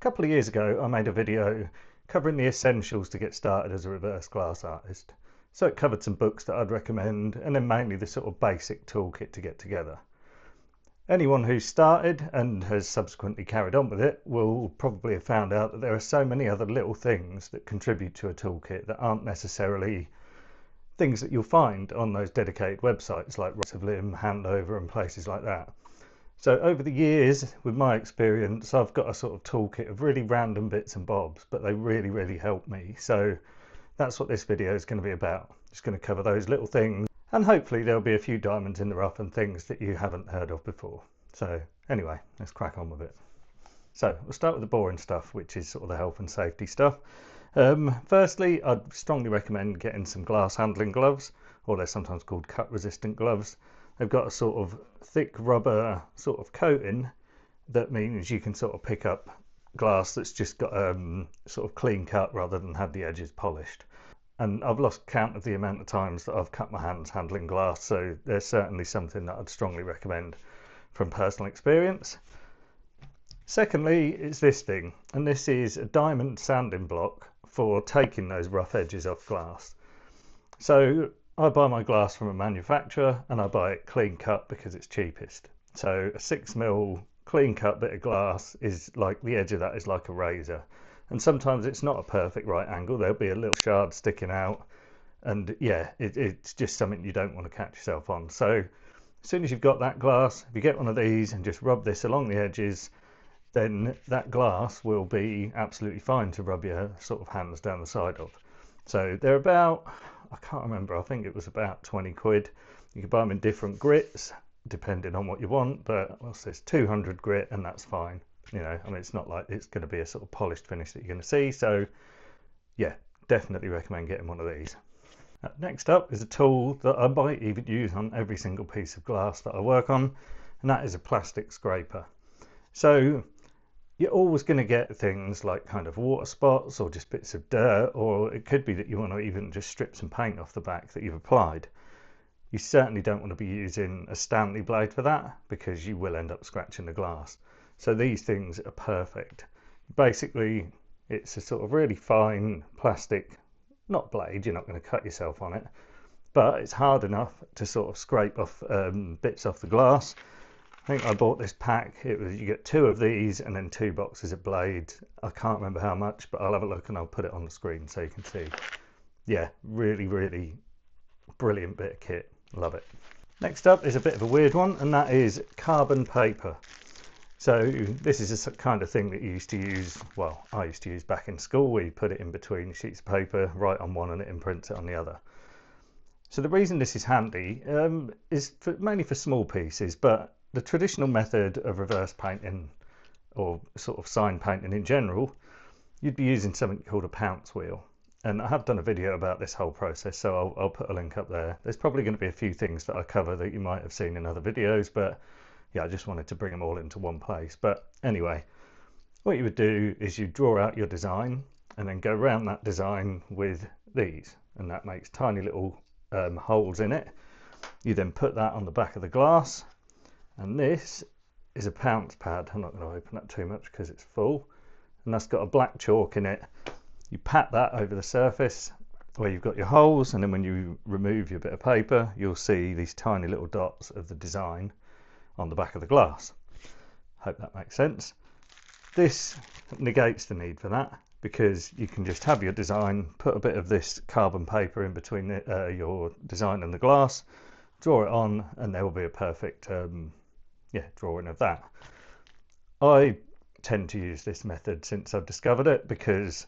couple of years ago, I made a video covering the essentials to get started as a reverse glass artist. So it covered some books that I'd recommend, and then mainly the sort of basic toolkit to get together. Anyone who's started and has subsequently carried on with it will probably have found out that there are so many other little things that contribute to a toolkit that aren't necessarily things that you'll find on those dedicated websites like Lim, Handover and places like that. So over the years, with my experience, I've got a sort of toolkit of really random bits and bobs, but they really help me. So that's what this video is going to be about. Just going to cover those little things, and hopefully there'll be a few diamonds in the rough and things that you haven't heard of before. So anyway, let's crack on with it. So we'll start with the boring stuff, which is sort of the health and safety stuff. Firstly, I'd strongly recommend getting some glass handling gloves, or they're sometimes called cut resistant gloves. They've got a sort of thick rubber sort of coating that means you can sort of pick up glass that's just got sort of clean cut rather than have the edges polished. And I've lost count of the amount of times that I've cut my hands handling glass, so there's certainly something that I'd strongly recommend from personal experience. Secondly, it's this thing, and this is a diamond sanding block for taking those rough edges off glass. So I buy my glass from a manufacturer and I buy it clean cut because it's cheapest. So a 6mm clean cut bit of glass is like, the edge of that is like a razor. And sometimes it's not a perfect right angle, there'll be a little shard sticking out, and yeah, it's just something you don't want to catch yourself on. So as soon as you've got that glass, if you get one of these and just rub this along the edges, then that glass will be absolutely fine to rub your sort of hands down the side of. So they're about, I can't remember, I think it was about 20 quid. You can buy them in different grits depending on what you want, but what's this, 200 grit, and that's fine. You know, I mean, it's not like it's going to be a sort of polished finish that you're going to see. So yeah, definitely recommend getting one of these. Next up is a tool that I might even use on every single piece of glass that I work on, and that is a plastic scraper. So you're always going to get things like kind of water spots or just bits of dirt, or it could be that you want to even just strip some paint off the back that you've applied. You certainly don't want to be using a Stanley blade for that, because you will end up scratching the glass. So these things are perfect. Basically, it's a sort of really fine plastic, not blade, you're not going to cut yourself on it, but it's hard enough to sort of scrape off bits off the glass. I think I bought this pack, it was, you get 2 of these and then 2 boxes of blades. I can't remember how much, but I'll have a look and I'll put it on the screen so you can see. Yeah, really brilliant bit of kit, love it. Next up is a bit of a weird one, and that is carbon paper. So this is a kind of thing that you used to use, well, I used to use back in school, where you put it in between sheets of paper, write on one and it imprints it on the other. So the reason this is handy is mainly for small pieces, but the traditional method of reverse painting, or sort of sign painting in general, you'd be using something called a pounce wheel. And I have done a video about this whole process, so I'll put a link up there. There's probably going to be a few things that I cover that you might have seen in other videos, but yeah, I just wanted to bring them all into one place. But anyway, what you would do is you draw out your design and then go around that design with these, and that makes tiny little holes in it. You then put that on the back of the glass, and this is a pounce pad. I'm not going to open that too much because it's full, and that's got a black chalk in it. You pat that over the surface where you've got your holes, and then when you remove your bit of paper, you'll see these tiny little dots of the design on the back of the glass. Hope that makes sense. This negates the need for that, because you can just have your design, put a bit of this carbon paper in between your design and the glass, draw it on, and there will be a perfect drawing of that. I tend to use this method since I've discovered it because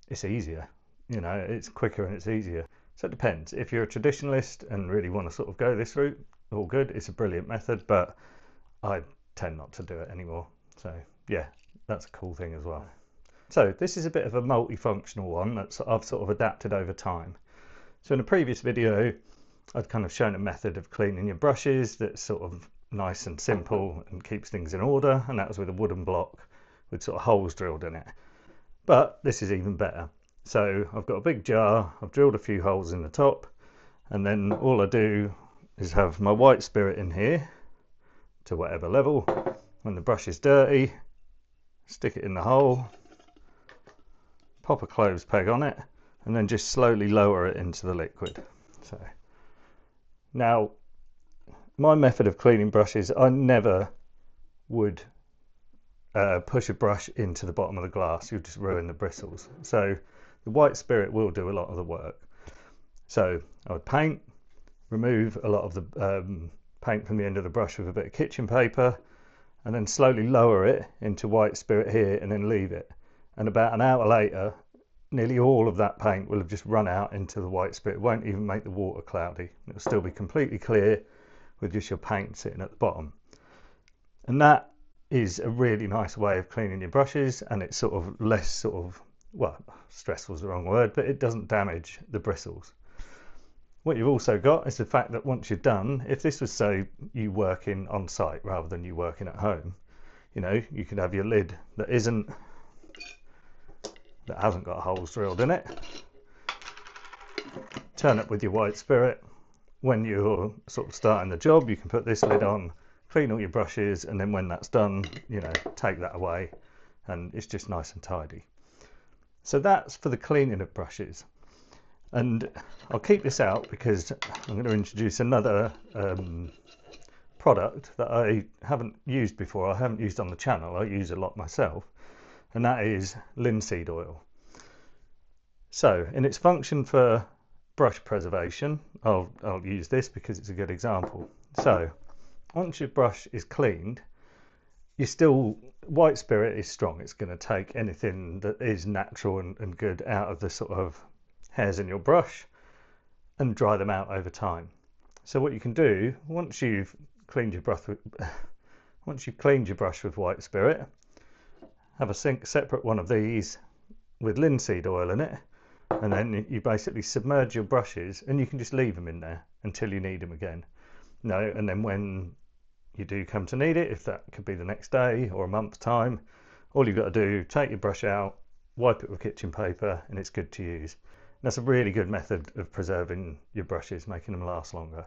it's easier, you know, it's quicker and it's easier. So it depends. If you're a traditionalist and really want to sort of go this route, all good, it's a brilliant method, but I tend not to do it anymore. So yeah, that's a cool thing as well. So this is a bit of a multifunctional one that I've sort of adapted over time. So in a previous video, I'd kind of shown a method of cleaning your brushes that's sort of nice and simple and keeps things in order, and that was with a wooden block with sort of holes drilled in it. But this is even better. So I've got a big jar, I've drilled a few holes in the top, and then all I do is have my white spirit in here to whatever level. When the brush is dirty, stick it in the hole, pop a clothes peg on it, and then just slowly lower it into the liquid. So now, my method of cleaning brushes, I never would push a brush into the bottom of the glass. You'll just ruin the bristles. So the white spirit will do a lot of the work. So I would paint, remove a lot of the paint from the end of the brush with a bit of kitchen paper, and then slowly lower it into white spirit here and then leave it. And about an hour later, nearly all of that paint will have just run out into the white spirit. It won't even make the water cloudy. It'll still be completely clear with just your paint sitting at the bottom. And that is a really nice way of cleaning your brushes, and it's sort of less sort of, well, stressful is the wrong word, but it doesn't damage the bristles. What you've also got is the fact that once you're done, if this was, say, you working on site rather than you working at home, you know, you could have your lid that hasn't got holes drilled in it. Turn it with your white spirit. When you're sort of starting the job, you can put this lid on, clean all your brushes, and then when that's done, you know, take that away, and it's just nice and tidy. So that's for the cleaning of brushes. And I'll keep this out because I'm going to introduce another product that I haven't used before. I haven't used on the channel. I use a lot myself, and that is linseed oil. So in its function for brush preservation, I'll use this because it's a good example. So once your brush is cleaned, white spirit is strong. It's going to take anything that is natural and good out of the sort of hairs in your brush and dry them out over time. So what you can do, once you've cleaned your brush with white spirit, have a separate one of these with linseed oil in it, and then you basically submerge your brushes, and you can just leave them in there until you need them again. And then when you do come to need it, if that could be the next day or a month's time, all you've got to do, take your brush out, wipe it with kitchen paper, and it's good to use. And that's a really good method of preserving your brushes, making them last longer.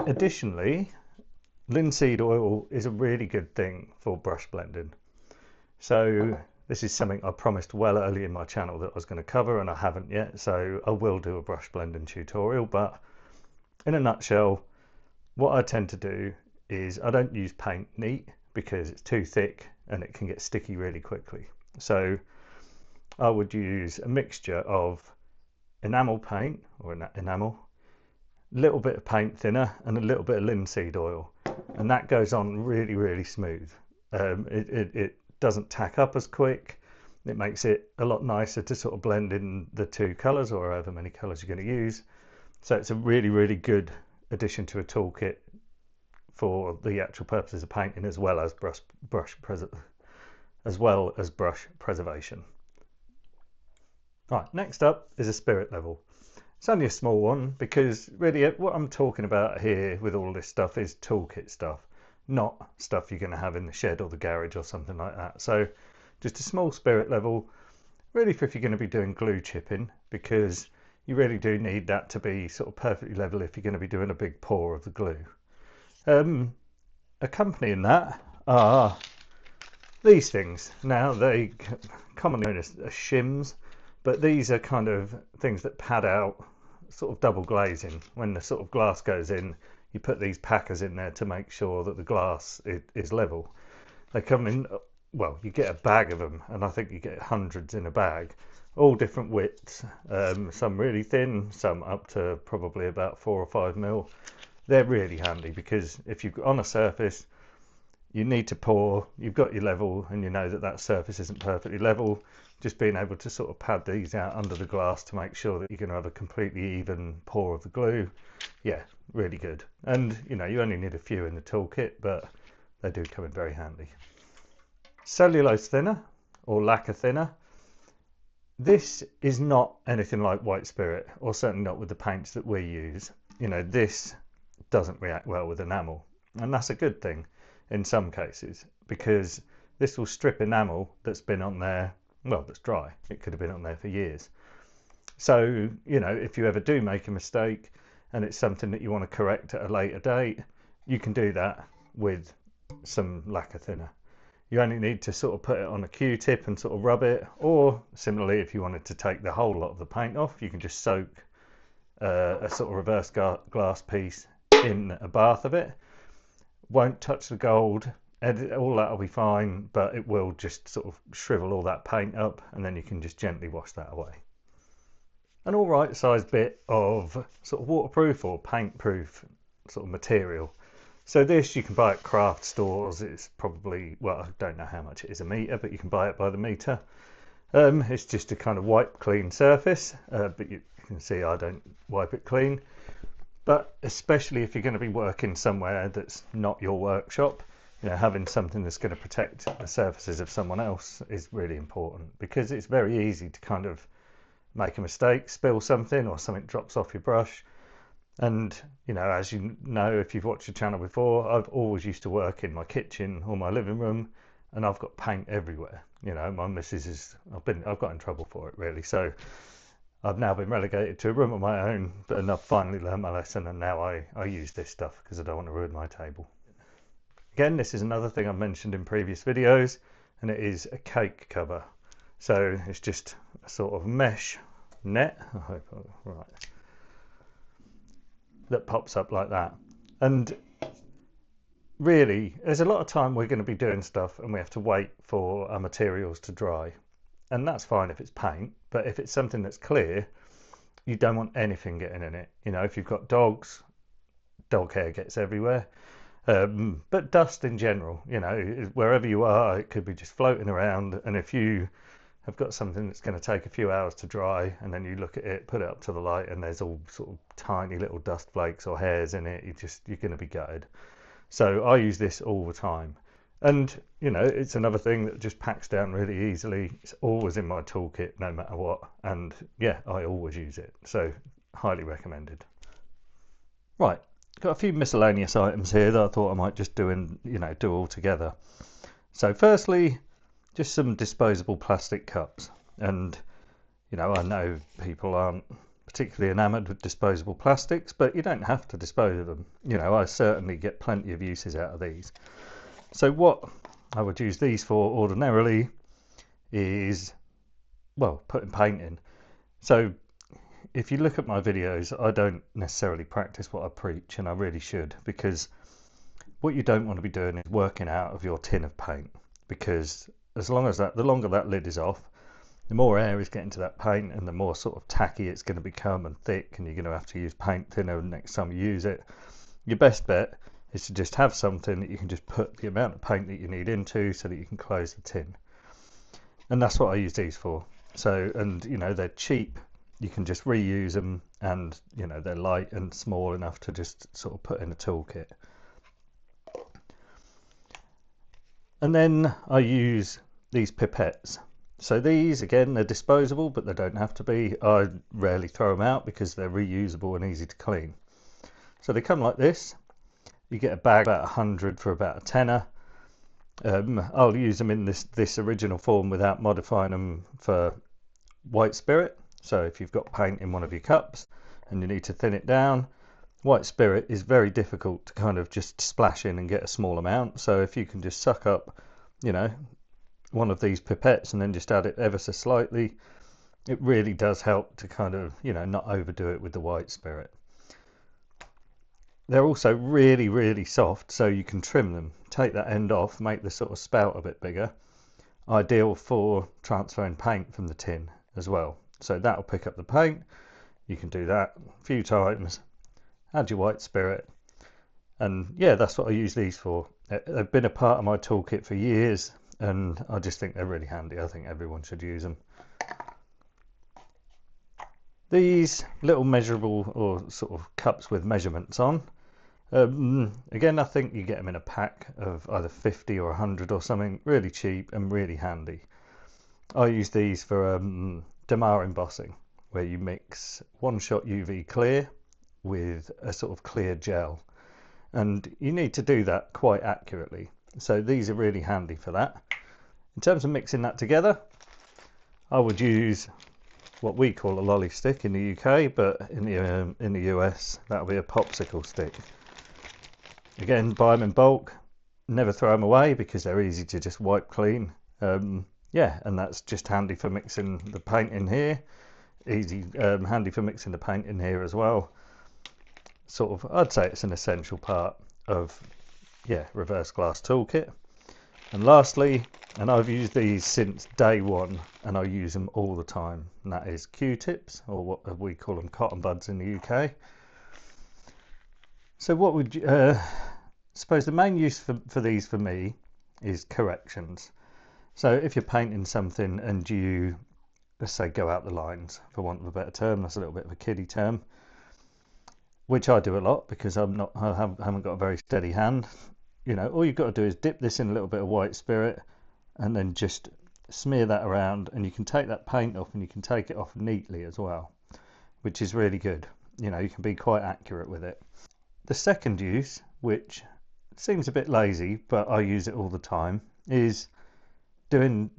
Additionally, linseed oil is a really good thing for brush blending. So this is something I promised well early in my channel that I was going to cover, and I haven't yet, so I will do a brush blending tutorial. But in a nutshell, what I tend to do is I don't use paint neat because it's too thick and it can get sticky really quickly. So I would use a mixture of enamel paint or enamel, a little bit of paint thinner, and a little bit of linseed oil, and that goes on really, really smooth. It doesn't tack up as quick. It makes it a lot nicer to sort of blend in the two colours or however many colours you're going to use. So it's a really, really good addition to a toolkit for the actual purposes of painting, as well as brush preservation. Right, next up is a spirit level. It's only a small one because really what I'm talking about here with all this stuff is toolkit stuff, not stuff you're going to have in the shed or the garage or something like that. So just a small spirit level, really for if you're going to be doing glue chipping, because you really do need that to be sort of perfectly level if you're going to be doing a big pour of the glue. Accompanying that are these things. Now, they commonly known as shims, but these are kind of things that pad out sort of double glazing. When the sort of glass goes in, you put these packers in there to make sure that the glass is level. They come in, well, you get a bag of them, and I think you get hundreds in a bag, all different widths, some really thin, some up to probably about 4 or 5 mil. They're really handy because if you're on a surface, you need to pour, you've got your level, and you know that that surface isn't perfectly level. Just being able to sort of pad these out under the glass to make sure that you're going to have a completely even pour of the glue. Yeah, really good. And you know, you only need a few in the toolkit, but they do come in very handy. Cellulose thinner or lacquer thinner. This is not anything like white spirit, or certainly not with the paints that we use. You know, this doesn't react well with enamel, and that's a good thing in some cases, because this will strip enamel that's been on there, well, that's dry. It could have been on there for years. So, you know, if you ever do make a mistake and it's something that you want to correct at a later date, you can do that with some lacquer thinner. you only need to sort of put it on a Q-tip and sort of rub it, or similarly if you wanted to take the whole lot of the paint off, you can just soak a sort of reverse glass piece in a bath of it. Won't touch the gold, all that will be fine, but it will just sort of shrivel all that paint up, and then you can just gently wash that away. An all right sized bit of sort of waterproof or paint proof sort of material. So this you can buy at craft stores. It's probably, well, I don't know how much it is a metre, but you can buy it by the metre. It's just a kind of wipe clean surface, but you can see I don't wipe it clean. But especially if you're going to be working somewhere that's not your workshop, you know, having something that's going to protect the surfaces of someone else is really important, because it's very easy to kind of make a mistake, spill something, or something drops off your brush. And you know, as you know, if you've watched the channel before, I've always used to work in my kitchen or my living room, and I've got paint everywhere. You know, my missus is, I've got in trouble for it really. So I've now been relegated to a room of my own, and I've finally learned my lesson, and now I use this stuff because I don't want to ruin my table. Again, this is another thing I've mentioned in previous videos, and it is a cake cover. So it's just a sort of mesh net, I hope, right, that pops up like that. And really, there's a lot of time we're going to be doing stuff and we have to wait for our materials to dry. And that's fine if it's paint, but if it's something that's clear, you don't want anything getting in it. You know, if you've got dogs, dog hair gets everywhere. But dust in general, you know, wherever you are, it could be just floating around. And if you have got something that's going to take a few hours to dry, and then you look at it, put it up to the light, and there's all sort of tiny little dust flakes or hairs in it, you're going to be gutted. So I use this all the time. And you know, it's another thing that just packs down really easily. It's always in my toolkit no matter what, and yeah, I always use it, so highly recommended. Right, got a few miscellaneous items here that I thought I might just do all together. So firstly, just some disposable plastic cups. And you know, I know people aren't particularly enamoured with disposable plastics, but you don't have to dispose of them. You know, I certainly get plenty of uses out of these. So what I would use these for ordinarily is, well, putting paint in. So if you look at my videos, I don't necessarily practice what I preach, and I really should, because what you don't want to be doing is working out of your tin of paint, because as long as the longer that lid is off, the more air is getting to that paint, and the more sort of tacky it's going to become and thick, and you're going to have to use paint thinner next time you use it. Your best bet is to just have something that you can just put the amount of paint that you need into, so that you can close the tin. And that's what I use these for. So, and you know, they're cheap, you can just reuse them, and you know, they're light and small enough to just sort of put in a toolkit. And then I use these pipettes. So these, again, they're disposable, but they don't have to be. I rarely throw them out because they're reusable and easy to clean. So they come like this. You get a bag about 100 for about a tenner. I'll use them in this original form without modifying them for white spirit. So if you've got paint in one of your cups and you need to thin it down, white spirit is very difficult to kind of just splash in and get a small amount. So if you can just suck up, you know, one of these pipettes and then just add it ever so slightly, it really does help to kind of, you know, not overdo it with the white spirit. They're also really, really soft, so you can trim them, take that end off, make the sort of spout a bit bigger. Ideal for transferring paint from the tin as well. So that'll pick up the paint. You can do that a few times, add your white spirit, and yeah, that's what I use these for. They've been a part of my toolkit for years, and I just think they're really handy. I think everyone should use them. These little measurable or sort of cups with measurements on, again, I think you get them in a pack of either 50 or 100 or something, really cheap and really handy. I use these for Damar embossing, where you mix one-shot UV clear with a sort of clear gel, and you need to do that quite accurately. So these are really handy for that. In terms of mixing that together, I would use what we call a lolly stick in the UK, but in the US that'll be a popsicle stick. Again, buy them in bulk. never throw them away because they're easy to just wipe clean. Yeah, and that's just handy for mixing the paint in here. Handy for mixing the paint in here as well. Sort of, I'd say it's an essential part of, yeah, reverse glass toolkit. And lastly, and I've used these since day one, and I use them all the time, and that is Q-tips, or what we call them, cotton buds in the UK. So what would you, suppose the main use for these for me is corrections. So if you're painting something and you, let's say, go out the lines, for want of a better term, that's a little bit of a kiddie term, which I do a lot because I haven't got a very steady hand. You know, all you've got to do is dip this in a little bit of white spirit and then just smear that around, and you can take that paint off, and you can take it off neatly as well, which is really good. You know, you can be quite accurate with it. The second use, which seems a bit lazy, but I use it all the time, is doing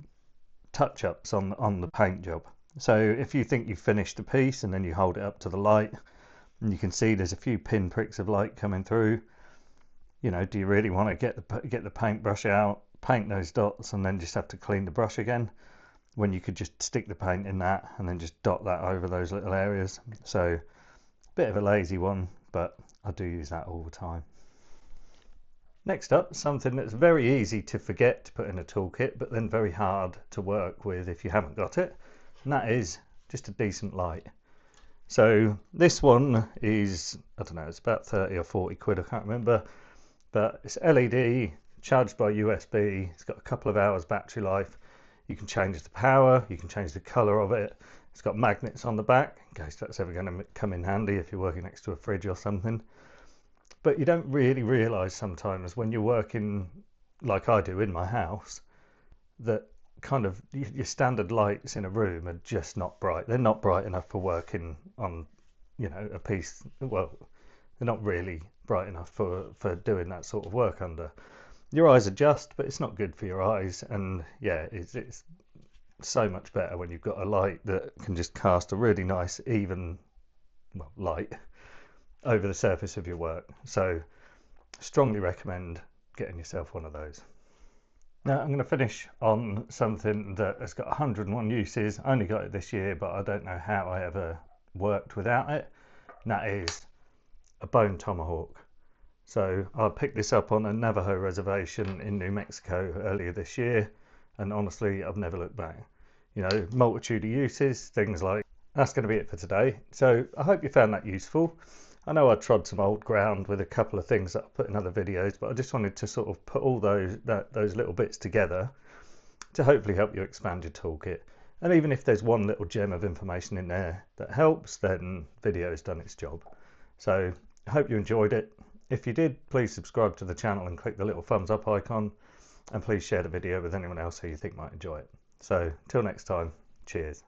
touch-ups on the paint job. So if you think you've finished a piece and then you hold it up to the light and you can see there's a few pinpricks of light coming through, you know, do you really want to get the paintbrush out, paint those dots, and then just have to clean the brush again, when you could just stick the paint in that and then just dot that over those little areas? So a bit of a lazy one, but I do use that all the time. Next up, something that's very easy to forget to put in a toolkit, but then very hard to work with if you haven't got it, and that is just a decent light. So this one is, I don't know, it's about 30 or 40 quid, I can't remember, but it's LED, charged by USB, it's got a couple of hours battery life, you can change the power, you can change the colour of it, it's got magnets on the back, in case that's ever going to come in handy if you're working next to a fridge or something. But you don't really realise sometimes when you're working like I do in my house that kind of your standard lights in a room are just not bright. They're not bright enough for working on, you know, a piece. Well, they're not really bright enough for doing that sort of work under. Your eyes adjust, but it's not good for your eyes. And yeah, it's so much better when you've got a light that can just cast a really nice, even, well, light over the surface of your work. So strongly recommend getting yourself one of those. Now I'm going to finish on something that has got 101 uses. I only got it this year, but I don't know how I ever worked without it, and that is a bone tomahawk. So I picked this up on a Navajo reservation in New Mexico earlier this year, and honestly I've never looked back. You know, multitude of uses, things like. That's going to be it for today. So I hope you found that useful. I know I trod some old ground with a couple of things that I put in other videos, but I just wanted to sort of put all those little bits together to hopefully help you expand your toolkit. And even if there's one little gem of information in there that helps, then video's done its job. So I hope you enjoyed it. If you did, please subscribe to the channel and click the little thumbs up icon, and please share the video with anyone else who you think might enjoy it. So till next time, cheers.